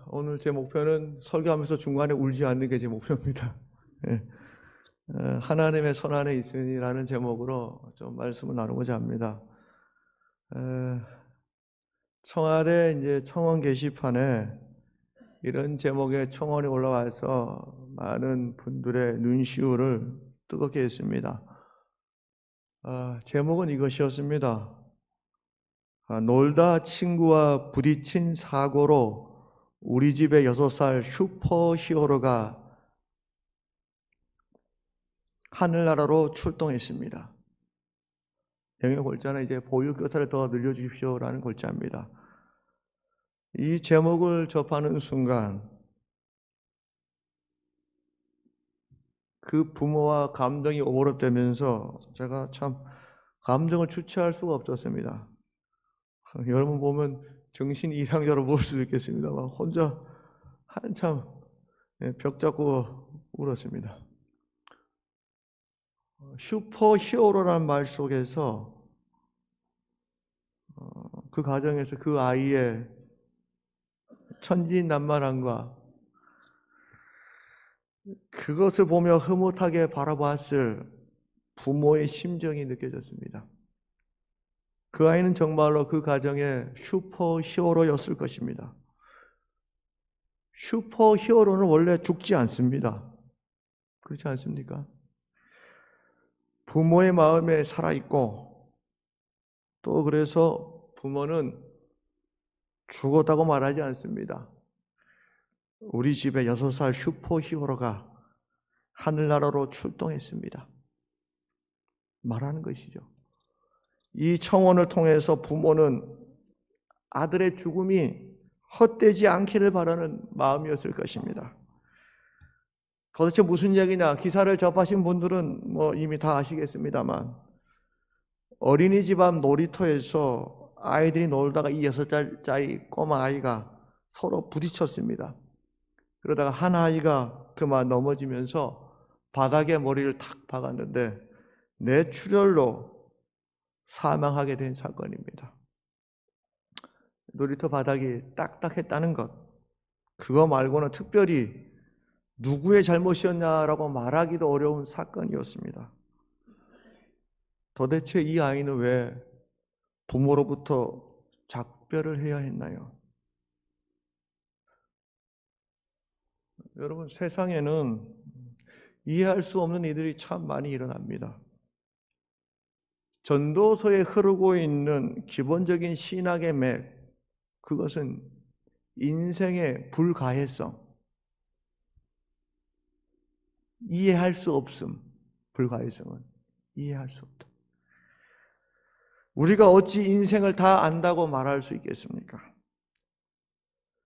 오늘 제 목표는 설교하면서 중간에 울지 않는 게 제 목표입니다. 하나님의 손안에 있으니라는 제목으로 좀 말씀을 나누고자 합니다. 청와대 이제 청원 게시판에 이런 제목의 청원이 올라와서 많은 분들의 눈시울을 뜨겁게 했습니다. 제목은 이것이었습니다. 놀다 친구와 부딪힌 사고로 우리 집의 6살 슈퍼히어로가 하늘나라로 출동했습니다. 영의 골자는 이제 보육교사를 더 늘려주십시오라는 골자입니다. 이 제목을 접하는 순간 그 부모와 감정이 오버랩되면서 제가 참 감정을 주체할 수가 없었습니다. 여러분 보면 정신 이상자로 볼 수도 있겠습니다만 혼자 한참 벽 잡고 울었습니다. 슈퍼히어로라는 말 속에서 그 가정에서 그 아이의 천진난만함과 그것을 보며 흐뭇하게 바라봤을 부모의 심정이 느껴졌습니다. 그 아이는 정말로 그 가정의 슈퍼히어로였을 것입니다. 슈퍼히어로는 원래 죽지 않습니다. 그렇지 않습니까? 부모의 마음에 살아있고 또 그래서 부모는 죽었다고 말하지 않습니다. 우리 집에 6살 슈퍼히어로가 하늘나라로 출동했습니다. 말하는 것이죠. 이 청원을 통해서 부모는 아들의 죽음이 헛되지 않기를 바라는 마음이었을 것입니다. 도대체 무슨 얘기냐? 기사를 접하신 분들은 이미 다 아시겠습니다만 어린이집 앞 놀이터에서 아이들이 놀다가 이 6살짜리 꼬마 아이가 서로 부딪혔습니다. 그러다가 한 아이가 그만 넘어지면서 바닥에 머리를 탁 박았는데 뇌출혈로 사망하게 된 사건입니다. 놀이터 바닥이 딱딱했다는 것, 그거 말고는 특별히 누구의 잘못이었냐라고 말하기도 어려운 사건이었습니다. 도대체 이 아이는 왜 부모로부터 작별을 해야 했나요? 여러분, 세상에는 이해할 수 없는 일들이 참 많이 일어납니다. 전도서에 흐르고 있는 기본적인 신학의 맥, 그것은 인생의 불가해성, 이해할 수 없음, 불가해성은 이해할 수 없다. 우리가 어찌 인생을 다 안다고 말할 수 있겠습니까?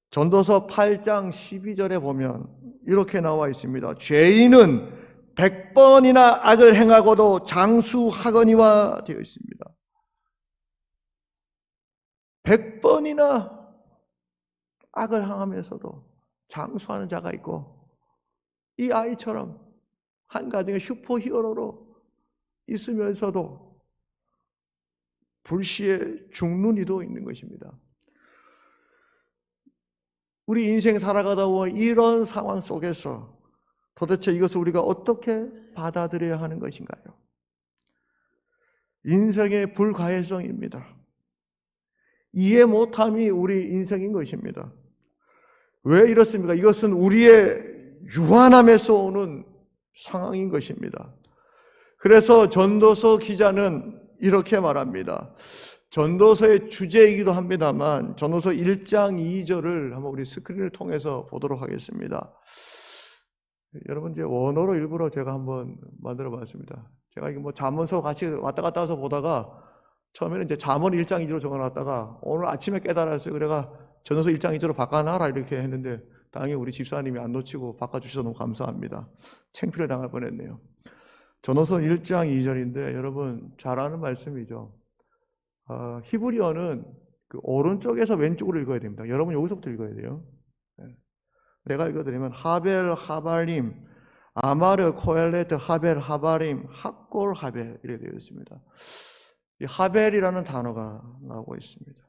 전도서 8장 12절에 보면 이렇게 나와 있습니다. 죄인은 100번이나 악을 행하고도 장수하거니와 되어 있습니다. 100번이나 악을 행하면서도 장수하는 자가 있고, 이 아이처럼 한 가정의 슈퍼히어로로 있으면서도 불시에 죽는 이도 있는 것입니다. 우리 인생 살아가다 보면 이런 상황 속에서 도대체 이것을 우리가 어떻게 받아들여야 하는 것인가요? 인생의 불가해성입니다. 이해 못함이 우리 인생인 것입니다. 왜 이렇습니까? 이것은 우리의 유한함에서 오는 상황인 것입니다. 그래서 전도서 기자는 이렇게 말합니다. 전도서의 주제이기도 합니다만 전도서 1장 2절을 한번 우리 스크린을 통해서 보도록 하겠습니다. 여러분, 이제 원어로 일부러 제가 한번 만들어 봤습니다. 제가 이게 잠언서 같이 왔다 갔다 해서 보다가 처음에는 이제 잠언 1장 2절로 적어놨다가 오늘 아침에 깨달았어요. 그래가 전도서 1장 2절로 바꿔놔라 이렇게 했는데 당연히 우리 집사님이 안 놓치고 바꿔주셔서 너무 감사합니다. 창피를 당할 뻔했네요. 전도서 1장 2절인데 여러분 잘 아는 말씀이죠. 히브리어는 그 오른쪽에서 왼쪽으로 읽어야 됩니다. 여러분 여기서부터 읽어야 돼요. 내가 읽어드리면 하벨 하발림 아마르 코엘레트 하벨 하바림 학골 하벨 이렇게 되어 있습니다. 이 하벨이라는 단어가 나오고 있습니다.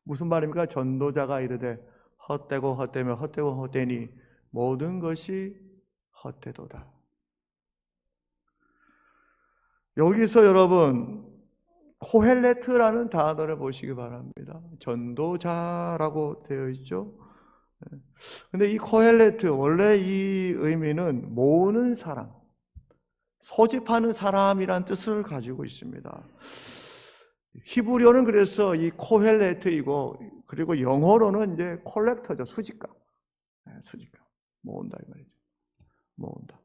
무슨 말입니까? 전도자가 이르되 헛되고 헛되며 헛되고 헛되니 모든 것이 헛되도다. 여기서 여러분 코헬레트라는 단어를 보시기 바랍니다. 전도자라고 되어 있죠. 근데 이 코헬레트 원래 이 의미는 모으는 사람, 소집하는 사람이란 뜻을 가지고 있습니다. 히브리어는 그래서 이 코헬레트이고, 그리고 영어로는 이제 콜렉터죠. 수집가. 수집가. 모은다 이 말이죠. 모은다.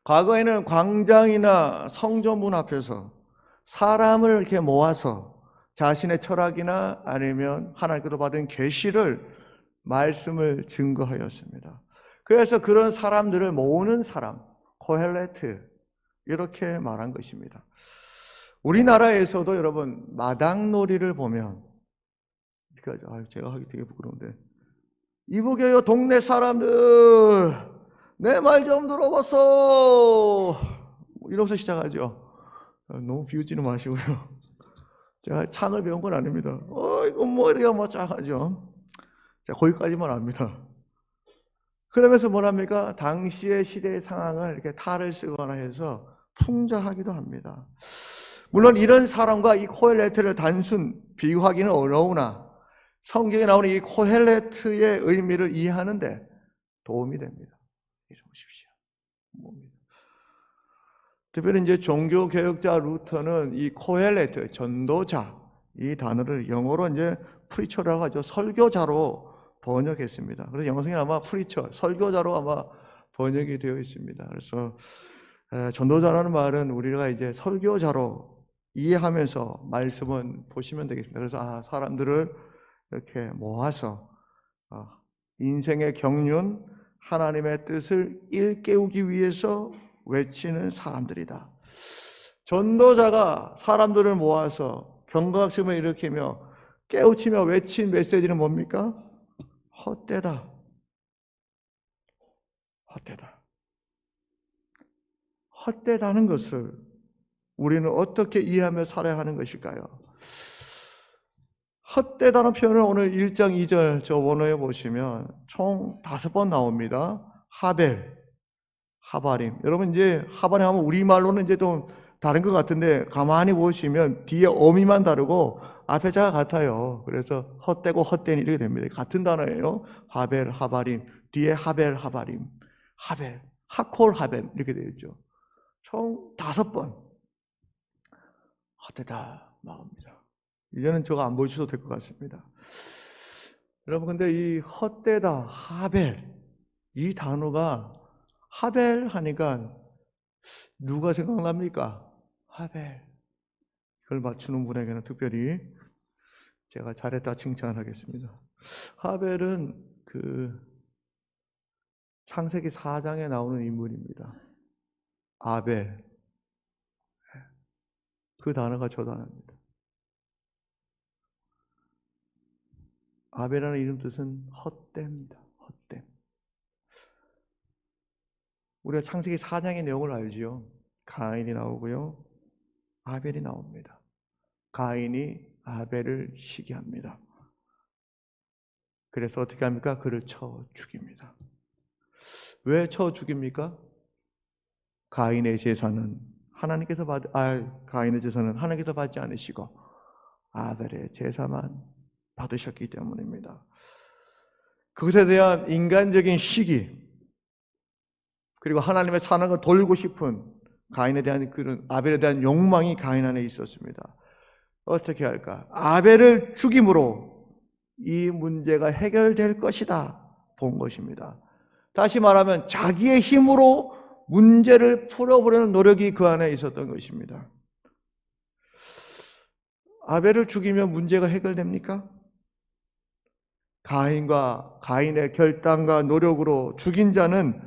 과거에는 광장이나 성전문 앞에서 사람을 이렇게 모아서 자신의 철학이나 아니면 하나님께로 받은 계시를 말씀을 증거하였습니다. 그래서 그런 사람들을 모으는 사람, 코헬레트 이렇게 말한 것입니다. 우리나라에서도 여러분 마당놀이를 보면, 제가 하기 되게 부끄러운데, 이보게요 동네 사람들 내 말 좀 들어봤어 이러면서 시작하죠. 너무 비웃지는 마시고요. 제가 창을 배운 건 아닙니다. 이거 뭐 이래야 뭐 쫙하죠. 자, 거기까지만 압니다. 그러면서 뭐랍니까? 당시의 시대의 상황을 이렇게 탈을 쓰거나 해서 풍자하기도 합니다. 물론 이런 사람과 이 코헬레트를 단순 비교하기는 어려우나 성경에 나오는 이 코헬레트의 의미를 이해하는데 도움이 됩니다. 보십시오. 특별히 이제 종교개혁자 루터는 이 코헬레트, 전도자, 이 단어를 영어로 이제 프리처라고 하죠. 설교자로 번역했습니다. 그래서 영어 성경에 아마 프리처, 설교자로 아마 번역이 되어 있습니다. 그래서 전도자라는 말은 우리가 이제 설교자로 이해하면서 말씀은 보시면 되겠습니다. 그래서 사람들을 이렇게 모아서 인생의 경륜, 하나님의 뜻을 일깨우기 위해서 외치는 사람들이다. 전도자가 사람들을 모아서 경각심을 일으키며 깨우치며 외친 메시지는 뭡니까? 헛되다. 헛되다. 헛되다는 것을 우리는 어떻게 이해하며 살아야 하는 것일까요? 헛되다는 표현을 오늘 1장 2절 저 원어에 보시면 총 5번 나옵니다. 하벨, 하바림. 여러분 이제 하바림 하면 우리말로는 이제 좀 다른 것 같은데 가만히 보시면 뒤에 어미만 다르고 앞에 자가 같아요. 그래서 헛되고 헛된 이렇게 됩니다. 같은 단어예요. 하벨, 하바림. 뒤에 하벨, 하바림. 하벨, 하콜, 하벨 이렇게 되어 있죠. 총 5번 헛되다 나옵니다. 이제는 저거 안 보여주셔도 될 것 같습니다. 여러분 근데 이 헛되다, 하벨 이 단어가 하벨 하니까 누가 생각납니까? 하벨. 이걸 맞추는 분에게는 특별히 제가 잘했다 칭찬하겠습니다. 하벨은 그 창세기 4장에 나오는 인물입니다. 아벨. 그 단어가 저 단어입니다. 아벨이라는 이름 뜻은 헛됨입니다. 헛됨. 우리가 창세기 4장의 내용을 알지요. 가인이 나오고요. 아벨이 나옵니다. 가인이 아벨을 시기합니다. 그래서 어떻게 합니까? 그를 쳐 죽입니다. 왜 쳐 죽입니까? 가인의 제사는 하나님께서 받지 않으시고 아벨의 제사만 받으셨기 때문입니다. 그것에 대한 인간적인 시기, 그리고 하나님의 사랑을 돌리고 싶은 가인에 대한 그런 아벨에 대한 욕망이 가인 안에 있었습니다. 어떻게 할까? 아벨을 죽임으로 이 문제가 해결될 것이다 본 것입니다. 다시 말하면 자기의 힘으로 문제를 풀어보려는 노력이 그 안에 있었던 것입니다. 아벨을 죽이면 문제가 해결됩니까? 가인의 결단과 노력으로 죽인 자는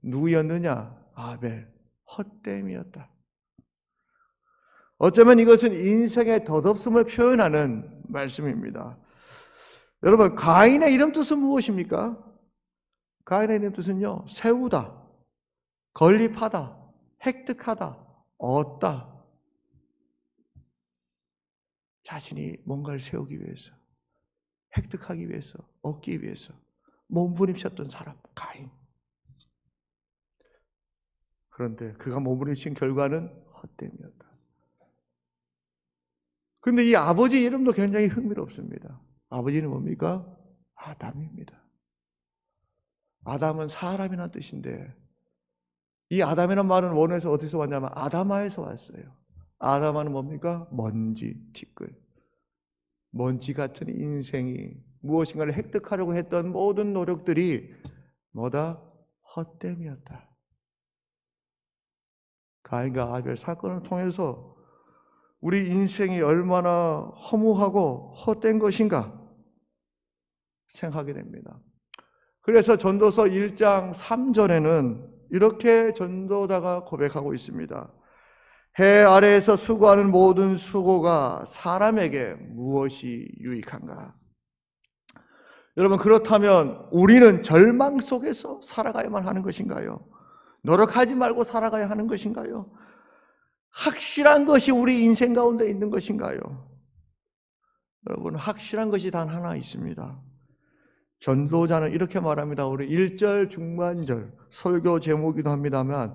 누구였느냐? 아벨, 헛됨이었다. 어쩌면 이것은 인생의 덧없음을 표현하는 말씀입니다. 여러분, 가인의 이름 뜻은 무엇입니까? 가인의 이름 뜻은요, 세우다, 건립하다, 획득하다, 얻다. 자신이 뭔가를 세우기 위해서. 획득하기 위해서, 얻기 위해서 몸부림쳤던 사람 가인. 그런데 그가 몸부림친 결과는 헛됨이었다. 그런데 이 아버지 이름도 굉장히 흥미롭습니다. 아버지는 뭡니까? 아담입니다. 아담은 사람이라는 뜻인데 이 아담이라는 말은 원어에서 어디서 왔냐면 아다마에서 왔어요. 아다마는 뭡니까? 먼지, 티끌. 먼지 같은 인생이 무엇인가를 획득하려고 했던 모든 노력들이 뭐다? 헛됨이었다. 가인과 아벨 사건을 통해서 우리 인생이 얼마나 허무하고 헛된 것인가 생각하게 됩니다. 그래서 전도서 1장 3절에는 이렇게 전도자가 고백하고 있습니다. 해 아래에서 수고하는 모든 수고가 사람에게 무엇이 유익한가? 여러분, 그렇다면 우리는 절망 속에서 살아가야만 하는 것인가요? 노력하지 말고 살아가야 하는 것인가요? 확실한 것이 우리 인생 가운데 있는 것인가요? 여러분, 확실한 것이 단 하나 있습니다. 전도자는 이렇게 말합니다. 우리 1절 중반절 설교 제목이기도 합니다만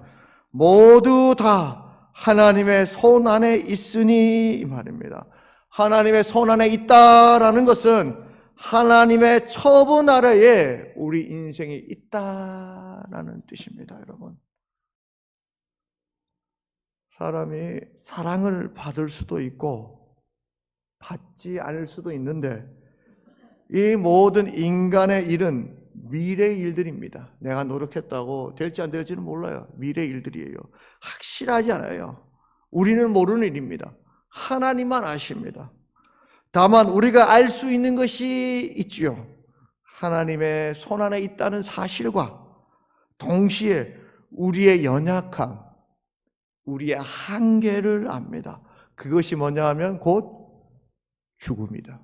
모두 다 하나님의 손 안에 있으니 이 말입니다. 하나님의 손 안에 있다라는 것은 하나님의 처분 아래에 우리 인생이 있다라는 뜻입니다. 여러분, 사람이 사랑을 받을 수도 있고 받지 않을 수도 있는데 이 모든 인간의 일은 미래의 일들입니다. 내가 노력했다고 될지 안 될지는 몰라요. 미래의 일들이에요. 확실하지 않아요. 우리는 모르는 일입니다. 하나님만 아십니다. 다만 우리가 알 수 있는 것이 있지요. 하나님의 손 안에 있다는 사실과 동시에 우리의 연약함, 우리의 한계를 압니다. 그것이 뭐냐 하면 곧 죽음이다.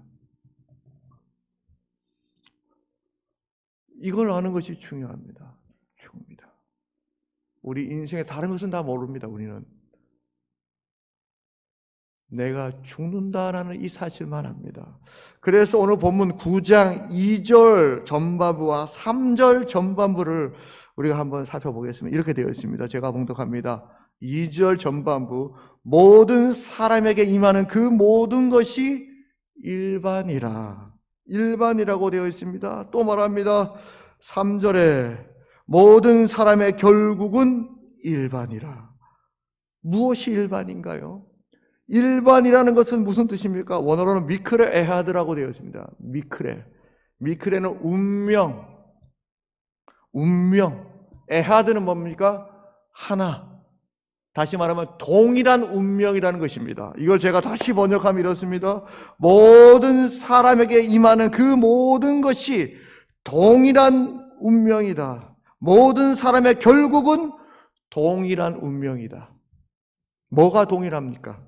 이걸 아는 것이 중요합니다. 죽음이다. 우리 인생의 다른 것은 다 모릅니다. 우리는 내가 죽는다라는 이 사실만 합니다. 그래서 오늘 본문 9장 2절 전반부와 3절 전반부를 우리가 한번 살펴보겠습니다. 이렇게 되어 있습니다. 제가 봉독합니다. 2절 전반부 모든 사람에게 임하는 그 모든 것이 일반이라. 일반이라고 되어 있습니다. 또 말합니다. 3절에 모든 사람의 결국은 일반이라. 무엇이 일반인가요? 일반이라는 것은 무슨 뜻입니까? 원어로는 미크레 에하드라고 되어 있습니다. 미크레는 운명. 에하드는 뭡니까? 하나. 다시 말하면 동일한 운명이라는 것입니다. 이걸 제가 다시 번역하면 이렇습니다. 모든 사람에게 임하는 그 모든 것이 동일한 운명이다. 모든 사람의 결국은 동일한 운명이다. 뭐가 동일합니까?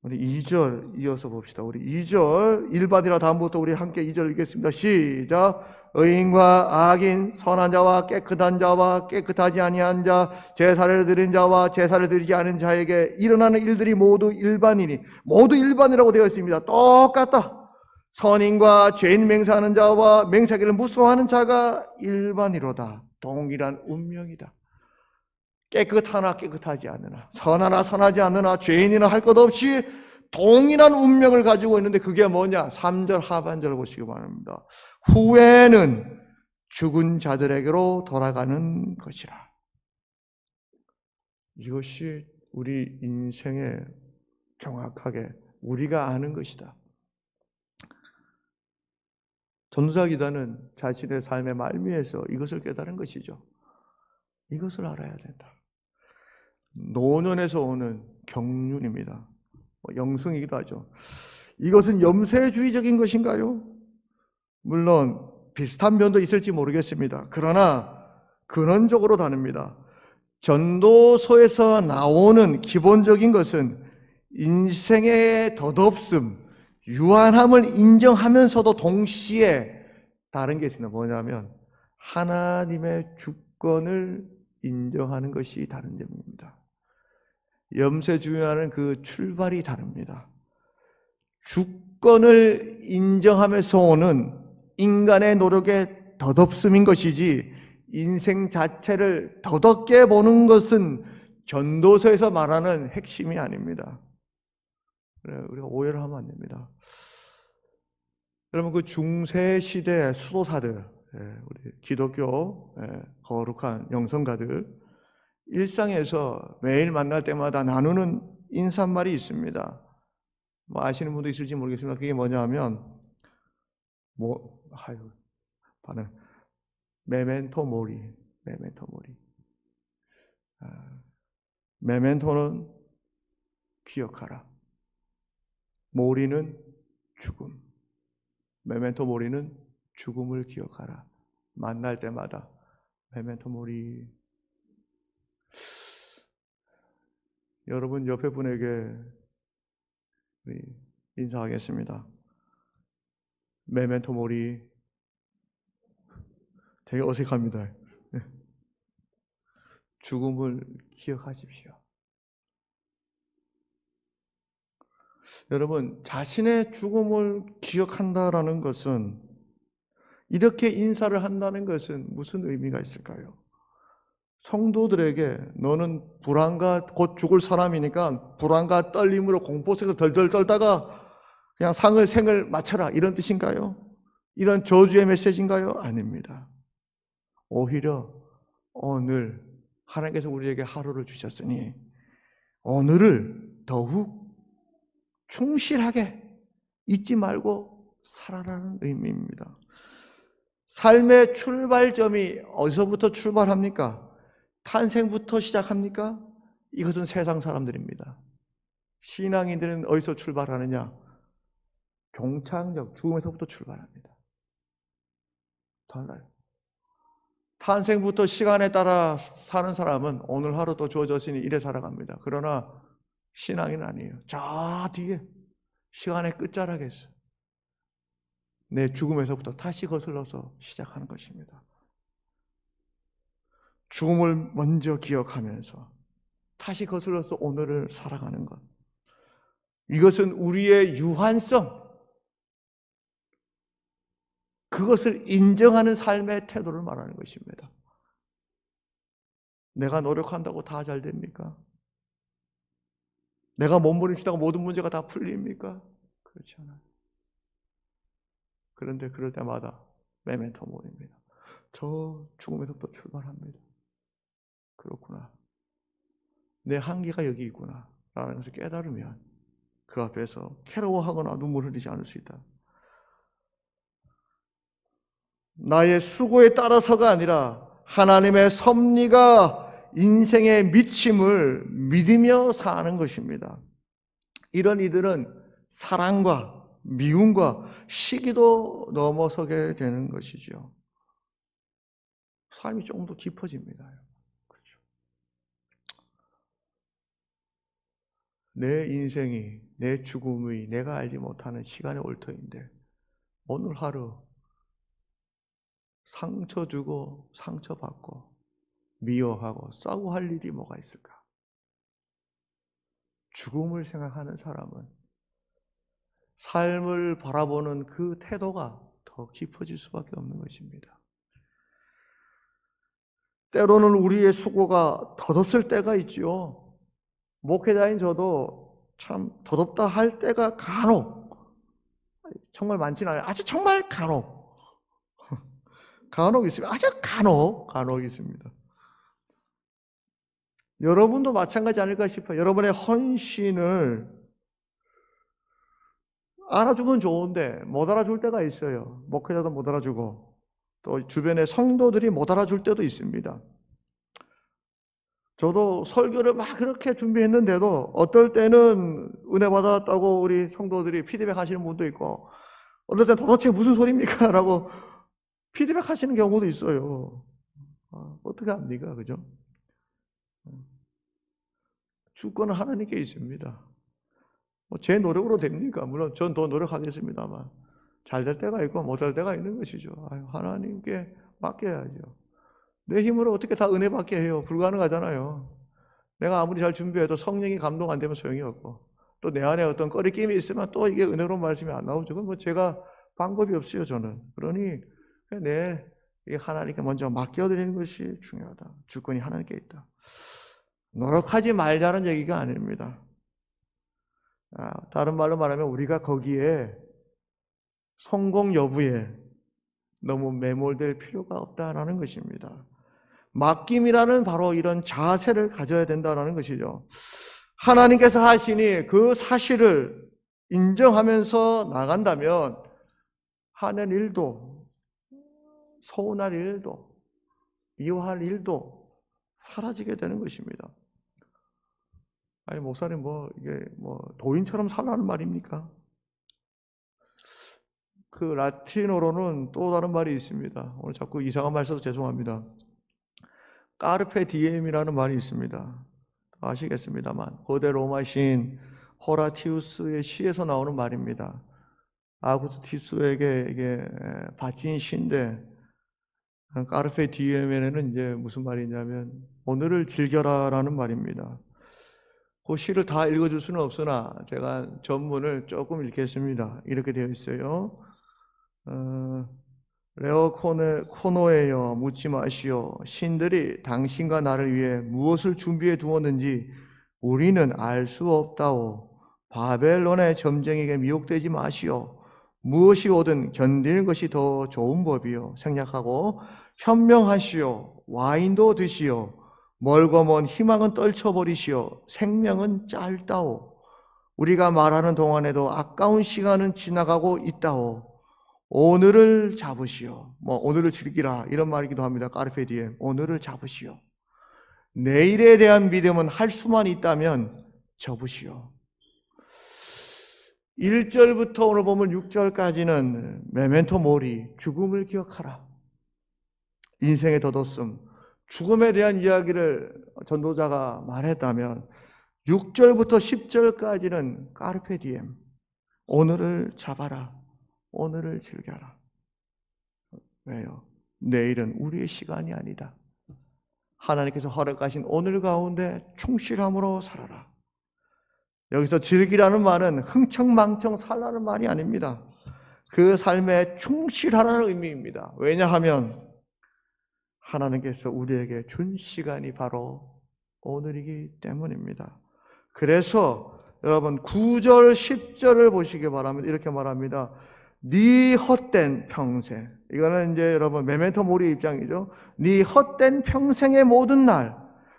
우리 2절 이어서 봅시다. 우리 2절 일반이라 다음부터 우리 함께 2절 읽겠습니다. 시작. 의인과 악인, 선한 자와 깨끗한 자와 깨끗하지 아니한 자, 제사를 드린 자와 제사를 드리지 않은 자에게 일어나는 일들이 모두 일반이니, 모두 일반이라고 되어 있습니다. 똑같다. 선인과 죄인 맹세하는 자와 맹세하기를 무서워하는 자가 일반이로다. 동일한 운명이다. 깨끗하나 깨끗하지 않으나, 선하나 선하지 않으나, 죄인이나 할 것 없이 동일한 운명을 가지고 있는데 그게 뭐냐? 3절 하반절을 보시기 바랍니다. 후회는 죽은 자들에게로 돌아가는 것이라. 이것이 우리 인생에 정확하게 우리가 아는 것이다. 전도자 기자는 자신의 삶의 말미에서 이것을 깨달은 것이죠. 이것을 알아야 된다. 노년에서 오는 경륜입니다. 영성이기도 하죠. 이것은 염세주의적인 것인가요? 물론 비슷한 면도 있을지 모르겠습니다. 그러나 근원적으로 다릅니다. 전도서에서 나오는 기본적인 것은 인생의 덧없음, 유한함을 인정하면서도 동시에 다른 게 있습니다. 뭐냐면 하나님의 주권을 인정하는 것이 다른 점입니다. 염세주의와는 그 출발이 다릅니다. 주권을 인정하면서 오는 인간의 노력의 덧없음인 것이지 인생 자체를 덧없게 보는 것은 전도서에서 말하는 핵심이 아닙니다. 우리가 오해를 하면 안 됩니다. 여러분, 그 중세 시대 수도사들, 우리 기독교 거룩한 영성가들 일상에서 매일 만날 때마다 나누는 인사말이 있습니다. 뭐 아시는 분도 있을지 모르겠습니다. 그게 뭐냐 하면 반응 메멘토 모리, 메멘토 모리. 메멘토는 기억하라. 모리는 죽음. 메멘토 모리는 죽음을 기억하라. 만날 때마다 메멘토 모리. 여러분 옆에 분에게 인사하겠습니다. 메멘토 모리. 되게 어색합니다. 죽음을 기억하십시오. 여러분, 자신의 죽음을 기억한다라는 것은, 이렇게 인사를 한다는 것은 무슨 의미가 있을까요? 성도들에게 너는 불안과 곧 죽을 사람이니까 불안과 떨림으로 공포 속에서 덜덜 떨다가 그냥 생을 마쳐라, 이런 뜻인가요? 이런 저주의 메시지인가요? 아닙니다. 오히려 오늘 하나님께서 우리에게 하루를 주셨으니 오늘을 더욱 충실하게 잊지 말고 살아라는 의미입니다. 삶의 출발점이 어디서부터 출발합니까? 탄생부터 시작합니까? 이것은 세상 사람들입니다. 신앙인들은 어디서 출발하느냐? 종착역, 죽음에서부터 출발합니다. 달라요. 탄생부터 시간에 따라 사는 사람은 오늘 하루도 주어졌으니 이래 살아갑니다. 그러나 신앙인은 아니에요. 저 뒤에 시간의 끝자락에서 내 죽음에서부터 다시 거슬러서 시작하는 것입니다. 죽음을 먼저 기억하면서 다시 거슬러서 오늘을 살아가는 것. 이것은 우리의 유한성, 그것을 인정하는 삶의 태도를 말하는 것입니다. 내가 노력한다고 다 잘 됩니까? 내가 몸부림치다가 모든 문제가 다 풀립니까? 그렇지 않아요. 그런데 그럴 때마다 메멘토 모리입니다. 저 죽음에서부터 출발합니다. 그렇구나. 내 한계가 여기 있구나 라는 것을 깨달으면 그 앞에서 괴로워하거나 눈물 흘리지 않을 수 있다. 나의 수고에 따라서가 아니라 하나님의 섭리가 인생의 미침을 믿으며 사는 것입니다. 이런 이들은 사랑과 미움과 시기도 넘어서게 되는 것이죠. 삶이 조금 더 깊어집니다. 그렇죠. 내 인생이, 내 죽음이 내가 알지 못하는 시간의 올터인데 오늘 하루 상처 주고 상처받고 미워하고 싸우고 할 일이 뭐가 있을까? 죽음을 생각하는 사람은 삶을 바라보는 그 태도가 더 깊어질 수밖에 없는 것입니다. 때로는 우리의 수고가 덧없을 때가 있지요. 목회자인 저도 참 덧없다 할 때가 간혹, 정말 많지는 않아요. 아주 정말 간혹 있습니다. 아주 간혹 있습니다. 여러분도 마찬가지 아닐까 싶어요. 여러분의 헌신을 알아주면 좋은데 못 알아줄 때가 있어요. 목회자도 못 알아주고 또 주변의 성도들이 못 알아줄 때도 있습니다. 저도 설교를 막 그렇게 준비했는데도 어떨 때는 은혜 받았다고 우리 성도들이 피드백 하시는 분도 있고 어떨 때는 도대체 무슨 소리입니까? 라고 피드백 하시는 경우도 있어요. 어떻게 합니까? 그죠? 주권은 하나님께 있습니다. 제 노력으로 됩니까? 물론 전 더 노력하겠습니다만 잘 될 때가 있고 못 될 때가 있는 것이죠. 하나님께 맡겨야죠. 내 힘으로 어떻게 다 은혜 받게 해요? 불가능하잖아요. 내가 아무리 잘 준비해도 성령이 감동 안 되면 소용이 없고 또 내 안에 어떤 꺼리낌이 있으면 또 이게 은혜로운 말씀이 안 나오죠. 그건 뭐 제가 방법이 없어요, 저는. 그러니 내 하나님께 먼저 맡겨드리는 것이 중요하다. 주권이 하나님께 있다. 노력하지 말자는 얘기가 아닙니다. 다른 말로 말하면 우리가 거기에 성공 여부에 너무 매몰될 필요가 없다라는 것입니다. 맡김이라는 바로 이런 자세를 가져야 된다는 것이죠. 하나님께서 하시니 그 사실을 인정하면서 나간다면 하는 일도, 서운할 일도, 미워할 일도 사라지게 되는 것입니다. 아니, 목사님 이게 도인처럼 살라는 말입니까? 그 라틴어로는 또 다른 말이 있습니다. 오늘 자꾸 이상한 말 써서 죄송합니다. 까르페 디엠이라는 말이 있습니다. 아시겠습니다만 고대 로마 시인 호라티우스의 시에서 나오는 말입니다. 아구스티스에게 이게 바친 시인데 까르페 디엠에는 이제 무슨 말이냐면 오늘을 즐겨라라는 말입니다. 그 시를 다 읽어줄 수는 없으나 제가 전문을 조금 읽겠습니다. 이렇게 되어 있어요. 레오 코노에여 묻지 마시오. 신들이 당신과 나를 위해 무엇을 준비해 두었는지 우리는 알 수 없다오. 바벨론의 점쟁이에게 미혹되지 마시오. 무엇이 오든 견디는 것이 더 좋은 법이요. 생략하고 현명하시오. 와인도 드시오. 멀고 먼 희망은 떨쳐버리시오. 생명은 짧다오. 우리가 말하는 동안에도 아까운 시간은 지나가고 있다오. 오늘을 잡으시오. 오늘을 즐기라 이런 말이기도 합니다. 까르페 디엠. 오늘을 잡으시오. 내일에 대한 믿음은 할 수만 있다면 접으시오. 1절부터 오늘 보면 6절까지는 메멘토 모리, 죽음을 기억하라. 인생의 덧없음, 죽음에 대한 이야기를 전도자가 말했다면 6절부터 10절까지는 까르페 디엠, 오늘을 잡아라. 오늘을 즐겨라. 왜요? 내일은 우리의 시간이 아니다. 하나님께서 허락하신 오늘 가운데 충실함으로 살아라. 여기서 즐기라는 말은 흥청망청 살라는 말이 아닙니다. 그 삶에 충실하라는 의미입니다. 왜냐하면 하나님께서 우리에게 준 시간이 바로 오늘이기 때문입니다. 그래서 여러분 9절 10절을 보시기 바랍니다. 이렇게 말합니다. 네 헛된 평생. 이거는 이제 여러분 메멘토 모리의 입장이죠. 네 헛된 평생의 모든 날,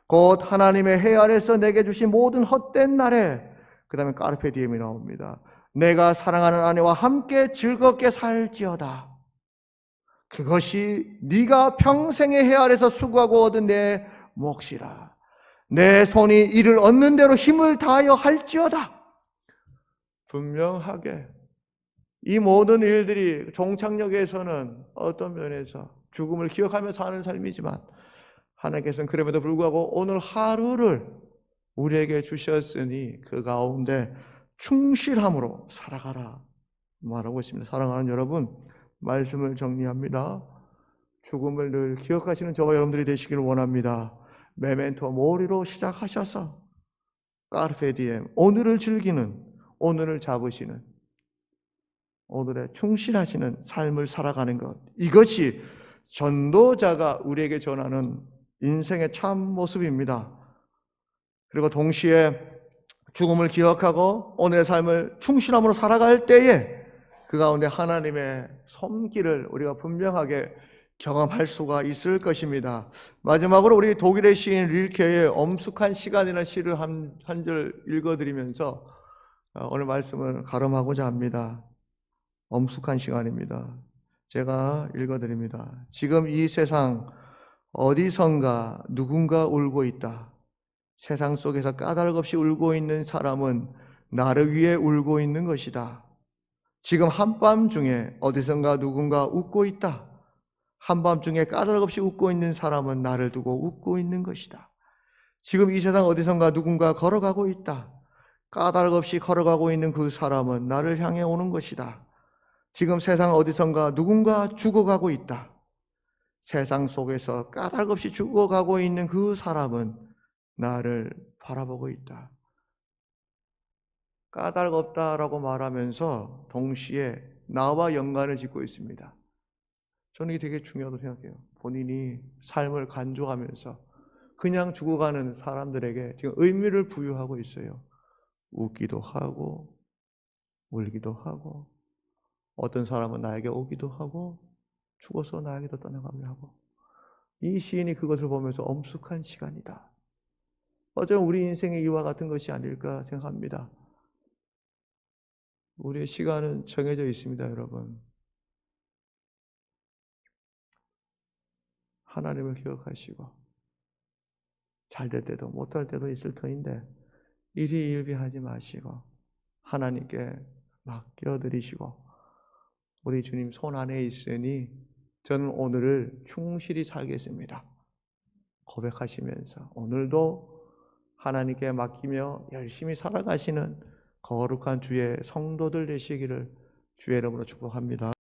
곧 하나님의 해 아래서 내게 주신 모든 헛된 날에, 그 다음에 까르페 디엠이 나옵니다. 내가 사랑하는 아내와 함께 즐겁게 살지어다. 그것이 네가 평생의 해 아래서 수고하고 얻은 내 몫이라. 내 손이 이를 얻는 대로 힘을 다하여 할지어다. 분명하게 이 모든 일들이 종착역에서는 어떤 면에서 죽음을 기억하며 사는 삶이지만 하나님께서는 그럼에도 불구하고 오늘 하루를 우리에게 주셨으니 그 가운데 충실함으로 살아가라 말하고 있습니다. 사랑하는 여러분, 말씀을 정리합니다. 죽음을 늘 기억하시는 저와 여러분들이 되시기를 원합니다. 메멘토 모리로 시작하셔서 까르페 디엠, 오늘을 즐기는, 오늘을 잡으시는, 오늘에 충실하시는 삶을 살아가는 것, 이것이 전도자가 우리에게 전하는 인생의 참 모습입니다. 그리고 동시에 죽음을 기억하고 오늘의 삶을 충실함으로 살아갈 때에 그 가운데 하나님의 솜기를 우리가 분명하게 경험할 수가 있을 것입니다. 마지막으로 우리 독일의 시인 릴케의 엄숙한 시간이라는 시를 한 절 읽어드리면서 오늘 말씀을 가름하고자 합니다. 엄숙한 시간입니다. 제가 읽어드립니다. 지금 이 세상 어디선가 누군가 울고 있다. 세상 속에서 까닭없이 울고 있는 사람은 나를 위해 울고 있는 것이다. 지금 한밤중에 어디선가 누군가 웃고 있다. 한밤중에 까닭없이 웃고 있는 사람은 나를 두고 웃고 있는 것이다. 지금 이 세상 어디선가 누군가 걸어가고 있다. 까닭없이 걸어가고 있는 그 사람은 나를 향해 오는 것이다. 지금 세상 어디선가 누군가 죽어가고 있다. 세상 속에서 까닭없이 죽어가고 있는 그 사람은 나를 바라보고 있다. 까닭 없다라고 말하면서 동시에 나와 연관을 짓고 있습니다. 저는 이게 되게 중요하다고 생각해요. 본인이 삶을 간주하면서 그냥 죽어가는 사람들에게 지금 의미를 부여하고 있어요. 웃기도 하고 울기도 하고 어떤 사람은 나에게 오기도 하고 죽어서 나에게도 떠나가기도 하고 이 시인이 그것을 보면서 엄숙한 시간이다. 어쩌면 우리 인생의 이와 같은 것이 아닐까 생각합니다. 우리의 시간은 정해져 있습니다, 여러분. 하나님을 기억하시고 잘 될 때도 못할 때도 있을 터인데 일희일비하지 마시고 하나님께 맡겨드리시고 우리 주님 손 안에 있으니 저는 오늘을 충실히 살겠습니다. 고백하시면서 오늘도 하나님께 맡기며 열심히 살아가시는 거룩한 주의 성도들 되시기를 주의 이름으로 축복합니다.